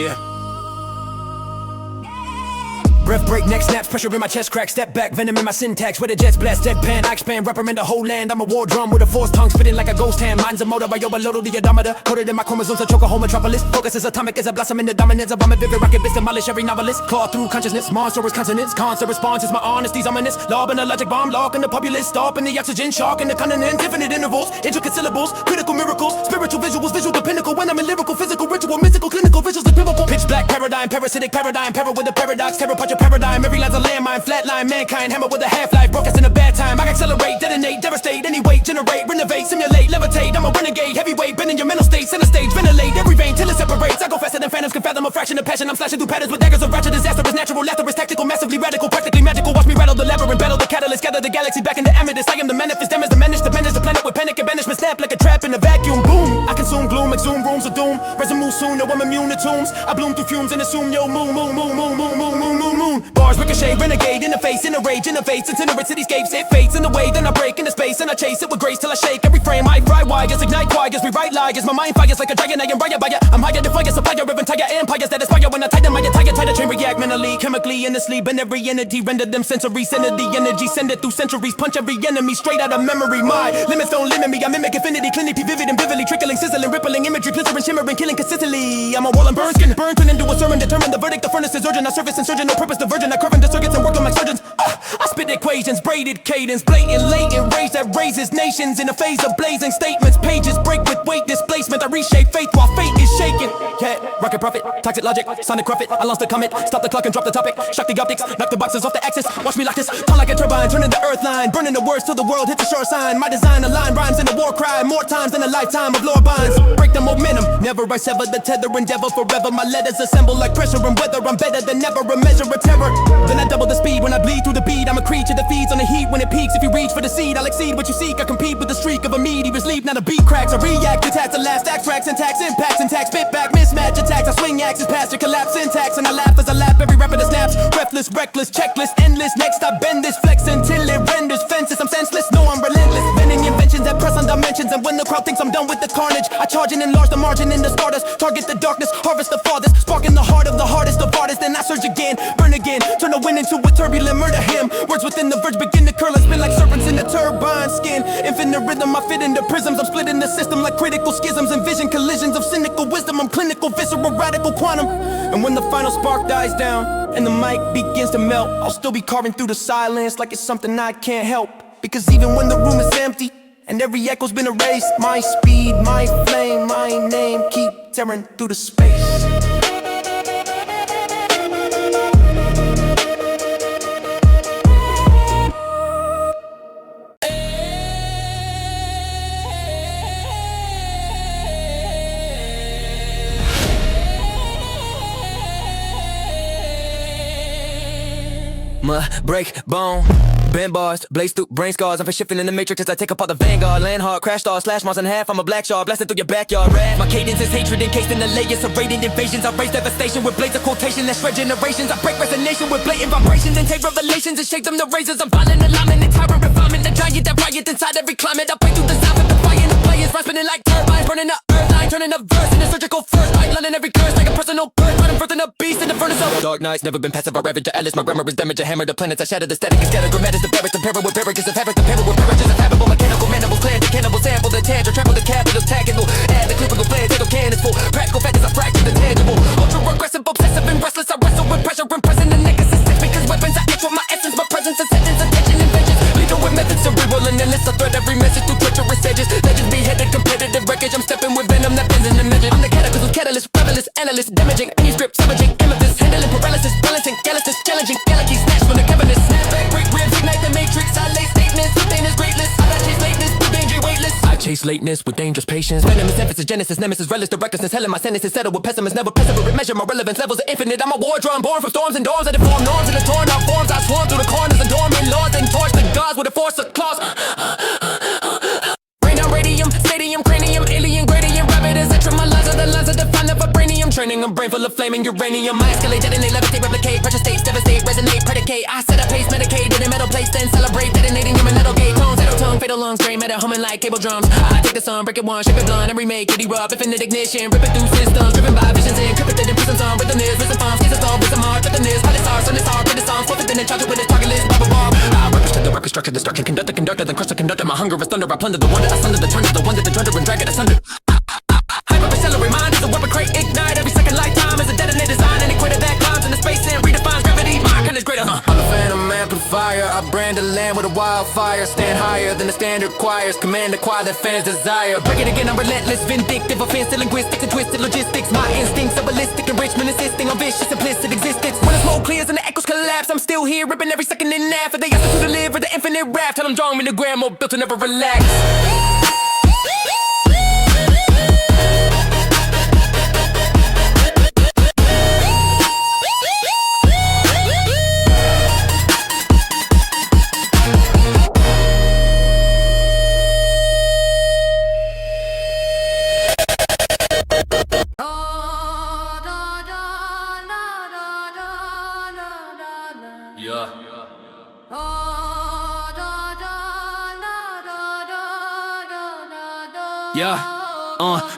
Yeah. Breath break, neck snaps, pressure in my chest crack. Step back, venom in my syntax. Where the jets blast, deadpan, I expand, reprimand the whole land. I'm a war drum with a force tongue spitting like a ghost hand. Mind's a motor, I overload the odometer. Coded in my chromosomes, I choke a whole metropolis. Focus is atomic as a blossom in the dominance of I'm a vivid rocket, bitch, demolish every novelist. Claw through consciousness, monstrous consonants. Constant response is my honesty's ominous. Lob in a logic bomb, lock in the populace. Stop in the oxygen, shark in the continent. Infinite intervals, intricate syllables, critical miracles. Spiritual visuals, visual the pinnacle. When I'm in lyrical, physical, ritual, mystical, clinical, visuals, the pivotal. Pitch black paradigm, parasitic paradigm. Para with a paradox, terror punch a paradigm. Every line's a landmine, flatline, mankind, hammer with a half-life, broadcast in a bad time. I accelerate, detonate, devastate, any weight, generate, renovate, simulate, levitate. I'm a renegade, heavyweight, bending your mental state, center stage, ventilate every vein till it separates. I go faster than phantoms can fathom a fraction of passion. I'm slashing through patterns with daggers of ratchet. Disaster is natural, laughter is tactical, massively radical, practically magical. Watch me rattle the labyrinth, battle the catalyst, gather the galaxy back into amethyst. I am the manifest, them as the menace, the menace, the planet with panic and banishment. Snap like a trap in a vacuum, boom. I consume gloom, exhume rooms of doom. Resume soon, no I'm immune to tombs. I bloom through fumes and assume yo moon. Bars ricochet, renegade in the face, in a rage, innovates, itinerant cityscapes. It fades in the way, then I break into space and I chase it with grace till I shake every frame. I fry wires, ignite choirs, rewrite liars. My mind fires like a dragon, I am riot by ya. I'm higher than fire, supplier of entire empires that aspire. When I tighten my attire, try to train, react mentally, chemically, in the sleep, and every entity render them sensory. Send the energy, send it through centuries. Punch every enemy straight out of memory. My limits don't limit me. I mimic infinity, clinically vivid and vividly, trickling, sizzling, rippling imagery, glittering, shimmering, killing consistently. I'm a wall and burn skin, burn turn into a sermon, determine the verdict. The furnace is urgent. I service insurgent, no purpose divergent. I curve into circuits and work on my surgeons. I spit equations, braided cadence, blatant, latent rage that raises nations in a phase of blazing statements. Pages break with weight displacement. I reshape faith while fate is shaking. Yeah, rocket prophet, toxic logic, sonic prophet. I launched the comet, stop the clock and drop the topic. Shock the optics, knock the boxes off the axis. Watch me lock this, turn like a turbine, turning the earth line, burning the words till the world hits the shore sign. My design align rhymes in a war cry, more times than a lifetime of lore binds. Break the momentum, never I sever the tether, endeavor forever. My letters assemble like pressure and weather. I'm better than ever, a measure of terror. Then I double the speed when I bleed through the beat. I'm a creature that feeds on the heat when it peaks. If you reach for the seed, I'll exceed what you seek. I compete with the streak of a meteor sleep. Now the beat cracks, I react, attacks, the last act tracks, syntax, impacts, intact, spit back, mismatch attacks. I swing axes past your collapse syntax, and I laugh as I laugh every rapper that snaps. Breathless, reckless, checklist, endless. Next I bend this flex until it renders fences. I'm senseless, no I'm relentless. Bending inventions that press on dimensions, and when the crowd thinks I'm done with the carnage, I charge and enlarge the margin in the stardust. Target the darkness, harvest the farthest, sparking the heart of the hardest of artists. Then I surge again, burn again, turn the wind into a turbulent murder hymn. Words within the verge begin to curl and spin like serpents in the turbine skin. Infinite rhythm, I fit into prisms. I'm splitting the system like critical schisms. Envision collisions of cynical wisdom. I'm clinical, visceral, radical, quantum. And when the final spark dies down and the mic begins to melt, I'll still be carving through the silence like it's something I can't help. Because even when the room is empty and every echo's been erased, my speed, my flame, my name keep tearing through the space. Break, bone, bend bars, blaze through brain scars. I'm for shifting in the matrix as I take apart the vanguard. Land hard, crash stars, slash Mars in half. I'm a black shark, blasting through your backyard. Rap. My cadence is hatred encased in the layers of radiant invasions. I raise devastation with blades of quotation that shred generations. I break resonation with blatant vibrations and take revelations and shake them to razors. I'm violent, alignment, and terror refinement. The giant that riot inside every climate. I break through the sound with the fire and the players. Run spinning like turbines, burning up earth line, turning up verse in a surgical first. Like London, every curse like a personal birth. Running birth in a beast in the furnace of dark nights. Never been passive, I ravage the Atlas. My grammar is damage, I hammer the planets. I shatter the static, and scatter grammatics. The parrots, the parrot with barricades of fabric. The parrot with parages of habitable mechanical mandibles. Clear the cannibal sample, the tangible, trample the capital, tactical. Add the clinical flare, take cannons full. Practical factors, I fracture the tangible. Ultra aggressive, obsessive, and restless. I wrestle with pressure, impressing the niggas. Because weapons, I itch with my essence. My presence, a sentence, attention, inventions. Lethal with methods, cerebral and endless. I thread every message through treacherous edges. Legends beheaded, competitive wreckage. I'm stepping with venom that bends in the midget. I'm the cataclysm, catalyst, prevalist, analyst, damaging manuscript, savaging, amethyst, handling paralysis, balancing, galaxies, challenging, galaxies, snatched from the cavernous. Snapback, break ribs, ignite the matrix. I lay statements, sustain is greatless. I chase lateness, with danger weightless. I chase lateness with dangerous patience. Venomous emphasis, genesis, nemesis, relish, the recklessness. Hell in my sentences, settle with pessimists, never perseverate. Measure my relevance, levels are infinite. I'm a war drum, born from storms and doors that deform norms and the torn out forms. I swarm through the corners, adornment lords and torch the gods with a force of claws. Rain down radium, stadium, cranium, alien gradient, rabbit is etcher. My lines are the lines that define the vibranium. Training a brain full of flaming uranium. I escalate, detonate, levitate, replicate, pressure states, devastate, resonate, predicate. I set a pace, medicate, in a metal place, then celebrate, detonating in a metal gate. Tone, settle tongue, fade Fatal lungs, drain matter humming like cable drums. I take the sun, break it one, shape it blunt, and remake it, erupt, infinite ignition, rip it through systems, driven by visions, encrypted in prisons on rhythm is, risen from, skis of with some hard, rhythm is, hot as hard, sun is hard, with the songs, forfeit in charge with his target list, bubble bomb. I represent the record structure, destruction, conduct the conductor, then crush the conductor, my hunger is thunder, I plunder the wonder, I sunder the turner, the wonder, the thunder, and drag it asunder. Hyper accelerate mind is a weapon, crate, ignite, every second lifetime is a detonator design, and equator that climbs into space and redefines gravity, my kind is greater, I'm a phantom amplifier, I brand the land with a wildfire, stand higher than the standard choirs, command the choir that fans desire. Break it again, I'm relentless, vindictive, offensive, linguistics, and twisted logistics, my instincts are ballistic, enrichment, insisting on vicious, implicit existence. When the smoke clears and the echoes collapse, I'm still here, ripping every second in half, and they ask us to deliver the infinite rap, tell them drawing me the gram, more built to never relax.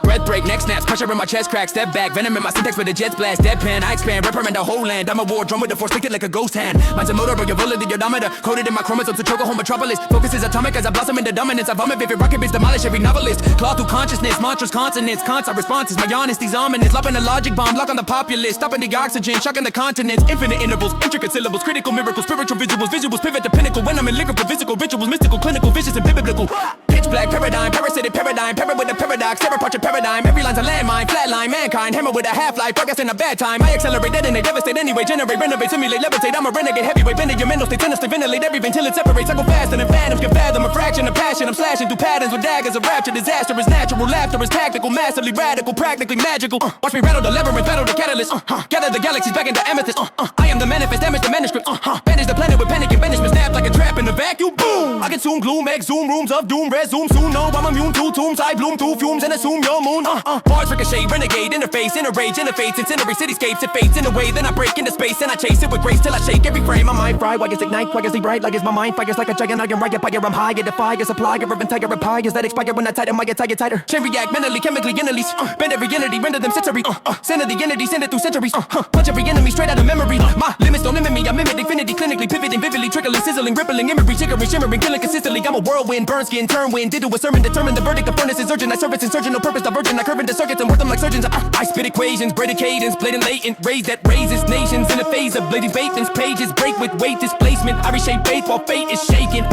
Breath break, neck snaps, pressure in my chest crack, step back, venom in my syntax with a jet blast, deadpan, I expand, reprimand the whole land, I'm a war drum with the force, licked like a ghost hand, mine's a motor, but your vulnerability, your odometer, coded in my chromosomes to choke a whole metropolis, focus is atomic as I blossom into dominance, I vomit vivid rocket bits, demolish every novelist, claw through consciousness, mantras, consonants, constant responses, my honesty's ominous, lopping a logic bomb, lock on the populace, stopping the oxygen, shocking the continents, infinite intervals, intricate syllables, critical miracles, spiritual visuals pivot to pinnacle, when I'm in liquor for physical rituals, mystical, clinical, vicious and biblical, pitch black paradigm, parasitic paradigm, parrot with a paradox, terror portrait paradigm, every line's a landmine, flatline, mankind, hammer with a half-life, progress in a bad time, I accelerate, detonate, devastate anyway, generate, renovate, simulate, levitate, I'm a renegade, heavyweight, bending your mental state, sinister, ventilate everything till it separates, I go faster than phantoms can fathom, a fraction of passion, I'm slashing through patterns with daggers, a rapture, disaster is natural, laughter is tactical, massively radical, practically magical, watch me rattle the labyrinth, battle the catalyst, gather the galaxies back into amethyst, I am the manifest, damage the manuscript, banish the planet with panic and banishment, snap like a trap in a vacuum, boom, I consume gloom, exhume rooms of doom, resume soon, no, I'm immune to tombs, I bloom through fumes and assume your moon, bars ricochet, renegade, interface, interrage, interface, incinerate cityscapes, it fades in a way, then I break into space, and I chase it with grace till I shake every frame, my mind fry, wires ignite, quietly bright, like it's my mind fires like a giant iron riot fire, I'm high, I defy, a supplier of entire empires that expire when I tighten my tiger tighter, chain react, mentally, chemically, innately, bend every entity, render them sensory, center the entity, send it through centuries, punch every enemy straight out of memory, my limits don't limit me, I mimic infinity, clinically, pivoting, vividly, trickling, sizzling, rippling, imagery, chicory, shimmering, killing consistently, I'm a whirlwind, burn skin, turn wind, did to a sermon, determine the verdict, the furnace is urgent, I service insurgent, no purpose, divergent, I curve into circuits and work them like surgeons, I spit equations, braided cadence, blatant latent, raise that raises nations in a phase of bladed baitments, pages break with weight displacement, I reshape faith while fate is shaking,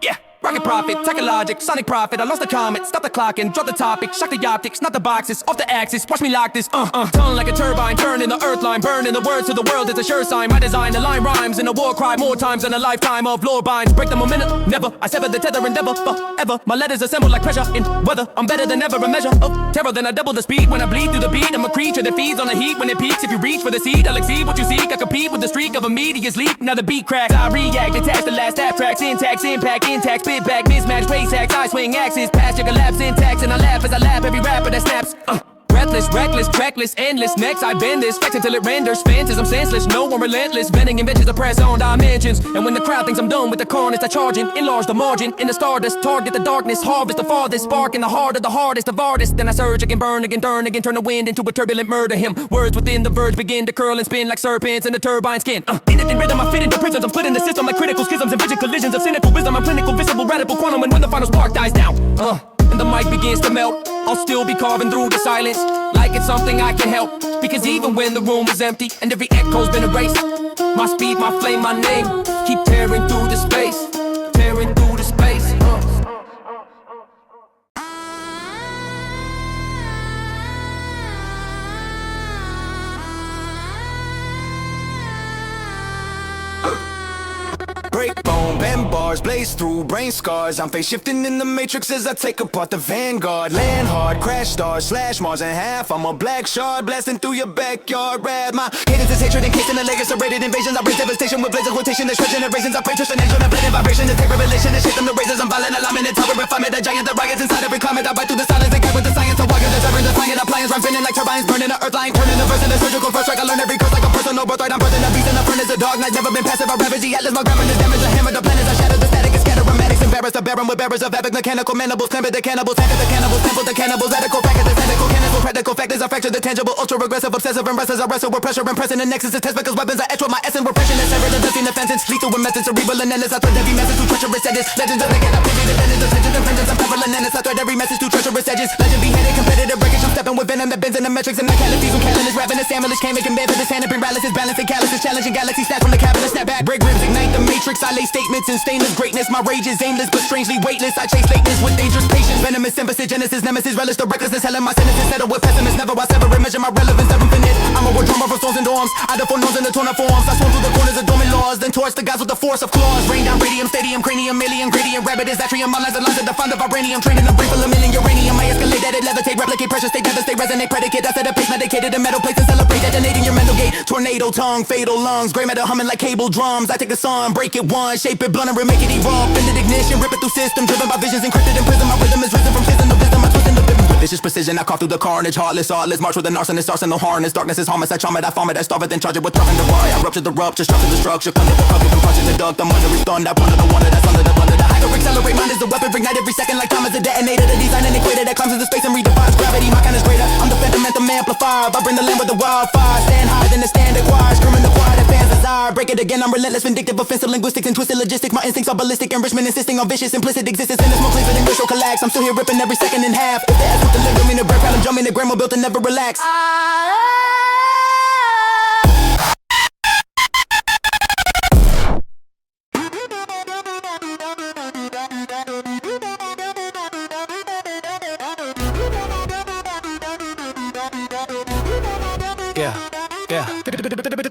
yeah. Rocket profit, technologic, sonic profit. I lost the comet, stop the clock and drop the topic. Shock the optics, not the boxes, off the axis. Watch me lock this, Tongue like a turbine, turning the earth line, burning the words to the world. It's a sure sign. My design, the line rhymes in a war cry more times than a lifetime of lore binds. Break the momentum, never. I sever the tether, endeavor, forever. My letters assemble like pressure in weather. I'm better than ever, a measure of terror. Then I double the speed when I bleed through the beat. I'm a creature that feeds on the heat when it peaks. If you reach for the seed, I'll exceed what you seek. I compete with the streak of immediate leap. Now the beat cracks, I react, attach the last abstract, syntax, impact, intact, spit back, mismatch. Race hacks, I swing axes, past your collapse, syntax, and I laugh as I laugh every rapper that snaps. Breathless, reckless, trackless, endless. Next I bend this, flex until it renders. Phantasm senseless, no one relentless. Bending inventions to press on dimensions. And when the crowd thinks I'm done with the carnage, I charge in, enlarge the margin. In the stardust, target the darkness, harvest the farthest. Spark in the heart of the hardest of artists. Then I surge again, burn again, turn again. Turn the wind into a turbulent murder him. Words within the verge begin to curl and spin like serpents in the turbine skin. In it in rhythm, I fit into prisons. I'm splitting the system like critical schisms and vision collisions of cynical wisdom. I'm clinical, visible, radical quantum. And when the final spark dies down, and the mic begins to melt, I'll still be carving through the silence like it's something I can help. Because even when the room is empty and every echo's been erased, my speed, my flame, my name keep tearing through the space, tearing through the space. Break bone, bend bars, blaze through brain scars. I'm face shifting in the matrix as I take apart the vanguard. Land hard, crash stars, slash Mars in half. I'm a black shard blasting through your backyard. Rad my haters is hatred encased in the layers of rated invasions. I bring devastation with blazing quotation. There's generations. I pray trust an angel and blended vibration. To take revelation and shape them to razors. I'm violent alignment and tower refinement. The giant, the riots inside every climate. I bite through the silence and cut with the science. I walk in the severing, the science appliance. Rhyme spinning like turbines, burning the earth line. Turning the verse into surgical first strike. I learn every curse like a personal birthright. I'm birthing a beast in the furnace. A dog night never been passive. I ravage the atlas. My grammar is damage. I hammer the planets. I shatter the static and scatter dramatics and embarrassed, the barren with bearers of epic mechanical mandibles, clamber the cannibals, tangle the cannibals, temple the cannibals, ethical packet, the cynical cannibal, practical factors, I fracture the tangible, ultra regressive, obsessive, and restless, I wrestle with pressure, impressing the nexus, the test because weapons, I etch with my essence, repression, and sever the dusty offenses, lethal with methods, cerebral and endless, I thread every message through treacherous edges, legends of the get, I pity the vengeance, attention, and vengeance, I'm prevalent, and I thread every message through treacherous edges, legend beheaded, competitive breakage, I'm stepping with venom that bends in the metrics, and the calities, who calendars, rapping, the sandwich, can't make him bad for this hand, and bring paralysis, balancing calluses, challenging galaxies, snatch from the cabinet, snap back, break ribs, ignite the matrix, I lay statements in stainless greatness, my rage is aimless, but strangely weightless, I chase lateness with dangerous patience, venomous sympathy, genesis, nemesis, relish the recklessness, hell in my sentences, settle with pessimists, never I sever it, measure my relevance, never finish, I'm a word drummer for storms and dorms, I defore norms in the torn forms, I swim through the corners of dormant laws, then torch the gods with the force of claws, rain down radium, stadium, cranium, alien, gradient, rabbit is atrium, my lines are lines that define the vibranium, training the brain full of million uranium, I escalate that it levitate, replicate, pressure, state, devastate, resonate, predicate, that's at a pace, medicated in metal plates and celebrate, detonating your mental gate, tornado tongue, fatal lungs, gray matter humming like cable drums, I take a song, break it one, shape it blunt and remake it erupt, bend it ignition, rip it through system, driven by visions encrypted in prison, my rhythm is risen from schism, of wisdom, I twist in the rhythm with vicious precision, I carve through the carnage, heartless, march with an arsonist, arsenal harness, darkness is harmless, I charm it, I farm it, I starve it, then charge it with truck and the wire, I rupture the rupture, structure the structure, come to the cover, then punch in the duck, the wonder is stunned, I plunder the wonder, that's under the plunder, the hyper accelerate, mind is the weapon, ignite every second like time is a detonator, the design and equator that climbs into space and redefines gravity, my kind is greater, I'm the fundamental amplifier, I bring the land with the wildfire, stand higher than the standard choir, screaming the choir that fans desire, break it again, I'm relentless, vindictive, offensive, linguistics, and twisted logistics, my instincts are ballistic, enrichment, insisting on vicious, implicit existence, in this more cleaver than racial collapse, I'm still here ripping every second in half, if the ass with the liver, mean the breath, I'm jumping the grandma built to never relax.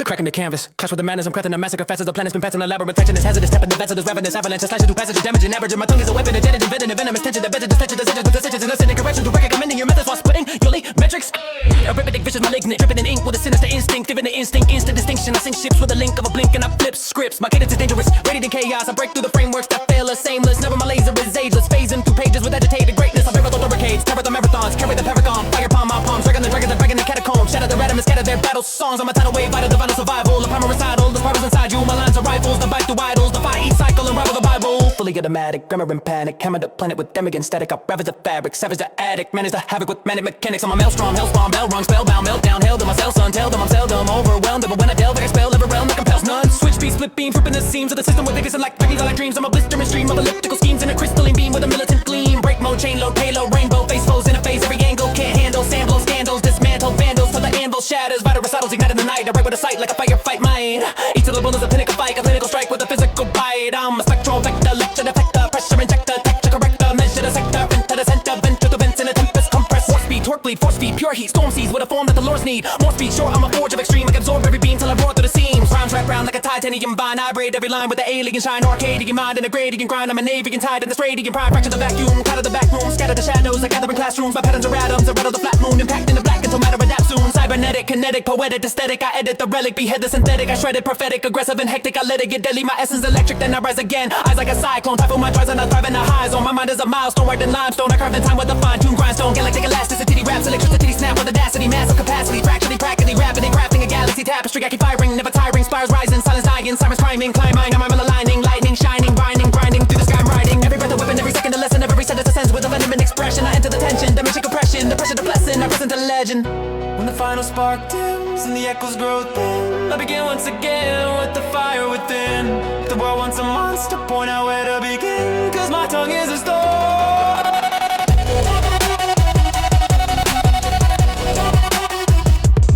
Cracking the canvas, clash with the madness, I'm crafting a massacre fast as the planet's been passing a labyrinth, touching this hazardous, stepping the vets of this ravenous avalanche, slashing through passages, damaging averages, my tongue is a weapon, agenda, inventing a venomous tension, that vengeance, tension, the with the stitches, and listening correction, to recommending your methods while splitting, your leak metrics, arithmetic, vicious, malignant, dripping in ink with a sinister instinct, giving the instinct, instant distinction, I sink ships with a link of a blink, and I flip scripts, my cadence is dangerous, radiant chaos, I break through the frameworks that fail us, aimless, never my laser is ageless, phasing through pages with agitated greatness, I bear with barricades, terror the marathons, carry the paragon, fire upon my palms, dragging the dragon, the catacombs, shatter the rhythm and scatter their battle songs, I'm a tidal wave, vital, divine survival, the primal recital, the sparkles inside you, my lines are rifles, the bite through idols, the fire each cycle and rival the Bible, fully automatic, grammar and panic, hammer the planet with demigan static, I ravage the fabric, savage the addict, manage the havoc with manic mechanics, I'm a maelstrom, hellspawn, bell rung, spellbound, meltdown, held to myself, son, tell them I'm seldom overwhelmed, but when I delve, I expel every realm that compels none, switch beats, split beams, ripping the seams of the system with vigors and like baggies, all like dreams, I'm a blistering stream of elliptical schemes in a crystalline beam with a militant gleam, break mode, chain load, payload, rainbow, face foes, interface, every angle, can't handle, sandals, scandals, dismantle, vandals, till the anvil shatters, vital recitals, ignite in the night, I write with a sight like a firefight mine, each of the bullets a pinnacle fight, a clinical strike with a physical bite, I'm a spectral vector, lecture, defector, pressure injector, texture corrector, measure the sector, enter the center, venture the vents in a tempest, compress, warp speed, torque bleed, force feed, pure heat, storm seas with a form that the lords need, more speed, sure, I'm a forge of extreme, I can absorb every beam till I roar through the seams, rhymes wrap round like a titanium vine, I braid every line with the alien shine, Arcadian mind and a gradian grind, I'm a Navian tide in this radiant prime, fracture the vacuum, cut of the back room, scatter the shadows, I gather in classrooms, my patterns are atoms, I rattle the flat moon, impact in the black until matter adapt soon, cybernetic, kinetic, poetic, aesthetic, I edit the relic, behead the synthetic, I shred it, prophetic, aggressive and hectic, I let it get deadly, my essence electric, then I rise again, eyes like a cyclone, typhoon, my drives and I thrive in the high zone, my mind is a milestone, right in limestone, I carve in time with a fine-tuned grindstone, galactic elasticity, raps, electricity, snap with audacity, massive capacity, fractionally, practically, rapidly, crafting a galaxy tapestry, I keep firing, never tiring, spires rising, silence dying, sirens climbing, climbing, I'm aligning, lightning shining, grinding through the sky, I'm riding, every breath a weapon, every second a lesson, every set is a sense with a venom and expression, I enter the tension, dimension compression, the pressure, the blessing, I present a legend. When the final spark dims and the echoes grow thin, I begin once again with the fire within. If the world wants a monster, point out where to begin, cause my tongue is a storm.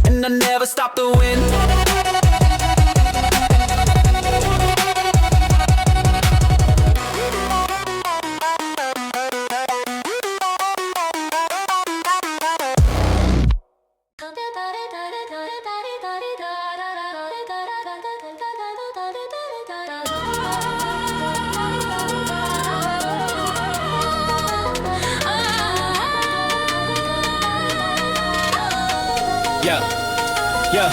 And I never stop the wind. Yeah. Yeah,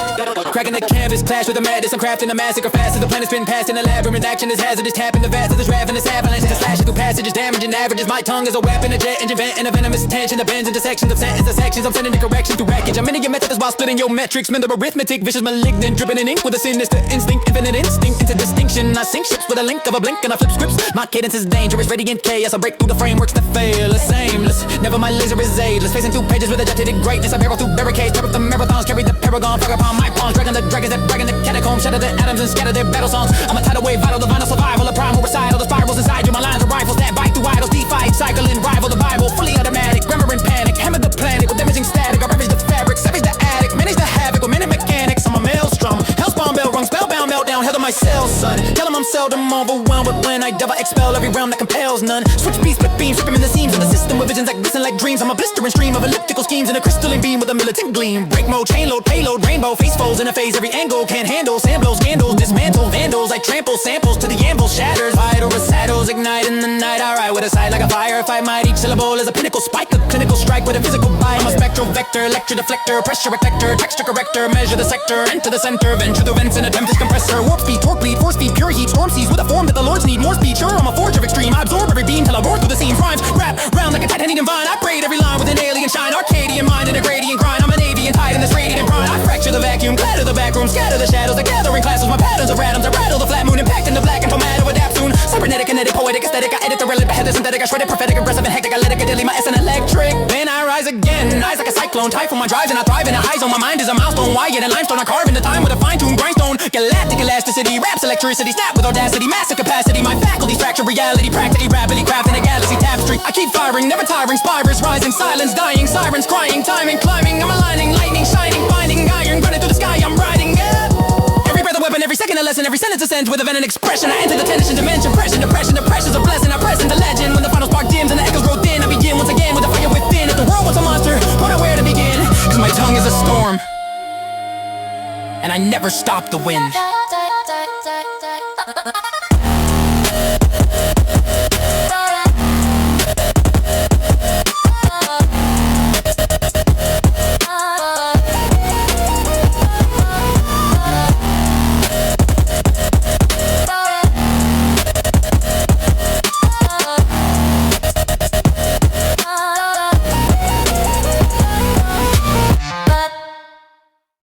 cracking the canvas, clash with the madness. I'm crafting a massacre fast as the planet's been passed in a labyrinth. Action is hazardous, tapping the vast of this ravenous avalanche. The slashing through passages, damaging averages. My tongue is a weapon, a jet engine, venting a venomous tension. The bends into sections of sentences, sections. I'm sending the correction through wreckage. I'm in your methods while splitting your metrics. Men, the arithmetic, vicious, malignant, dripping in ink with a sinister instinct, infinite instinct into distinction. I sink ships with a link of a blink and I flip scripts. My cadence is dangerous, radiant chaos. I break through the frameworks that fail. It's aimless, never my laser is aidless. Facing 2 pages with a jet to greatness. I barrel through barricades, tear up the marathons, carry the paragon, fire upon my palms, dragging the dragons that brag in the catacombs, shatter the atoms and scatter their battle songs. I'm a tidal wave, vital, the vinyl survival, a primal recital, the spirals inside you. My lines are rifles that bite through idols, defy, cycling, rival the Bible, fully automatic, grammar and panic, hammer the planet with damaging static. I ravage the fabric, savage the attic, manage the havoc with minute mechanics. I'm a maelstrom, hellspawn bell rung, spellbound meltdown, held in my cells, son. Tell them I'm seldom overwhelmed, but when I devil expel every realm that compels none. Switch beats, split beams, rip 'em in the seams of the system with visions that glisten like dreams. I'm a blistering stream of elliptical schemes in a crystalline beam with a militant gleam. Break mode, chain load, payload, rainbow, face folds in a phase, every angle can't handle. Sand blows, scandals, dismantle, vandals, I trample samples to the anvil, shatters. Vital recitals ignite in the night. I ride with a sight like a firefight. Might each syllable is a pinnacle spike, a clinical strike with a physical bite. I'm a spectral vector, electro deflector, pressure reflector, texture corrector, measure the sector, enter the center, venture the vents in a tempest compressor. Warp speed, torque bleed, force feed, pure heat, storm seas with a form that the lords need. More speed, sure, I'm a forge of extreme. I absorb every beam till I roar through the seams. Rhymes wrap round like a titanium vine. I braid every line with an alien shine. Arcadian mind and a gradient grind. I'm an avian tide in this radiant brine. I fracture the vacuum, clatter the back room, scatter the shadows, the gathering classes. My patterns are atoms, I rattle the flat moon, impact in the black and matter adapt soon. Cybernetic, kinetic, poetic, aesthetic. I edit the relic, beheaded, synthetic. I shred it, prophetic, aggressive and hectic. I let it get daily, my essence electric. Then I rise again, eyes like a cyclone, typhoon. My drives and I thrive in the high zone. My mind is a milestone, wire and limestone. I carve in the time with a fine-tuned grindstone. Galactic elasticity, raps electricity, snap with audacity, massive capacity. My faculties fracture reality, practically rapidly crafting a galaxy tapestry. I keep firing, never tiring, spirals rising, silence dying, sirens crying, timing climbing. I'm aligning, lightning shining, binding iron, running through the sky. I'm riding up. Every breath a weapon, every second a lesson, every sentence ascends with a venom expression. I enter the tension dimension, pression, depression, the pressure's a blessing. I present the legend when the final spark dims and the echoes grow thin. I begin once again with the fire within. If the world was a monster, don't know where to begin. Cause my tongue is a storm, and I never stop the wind.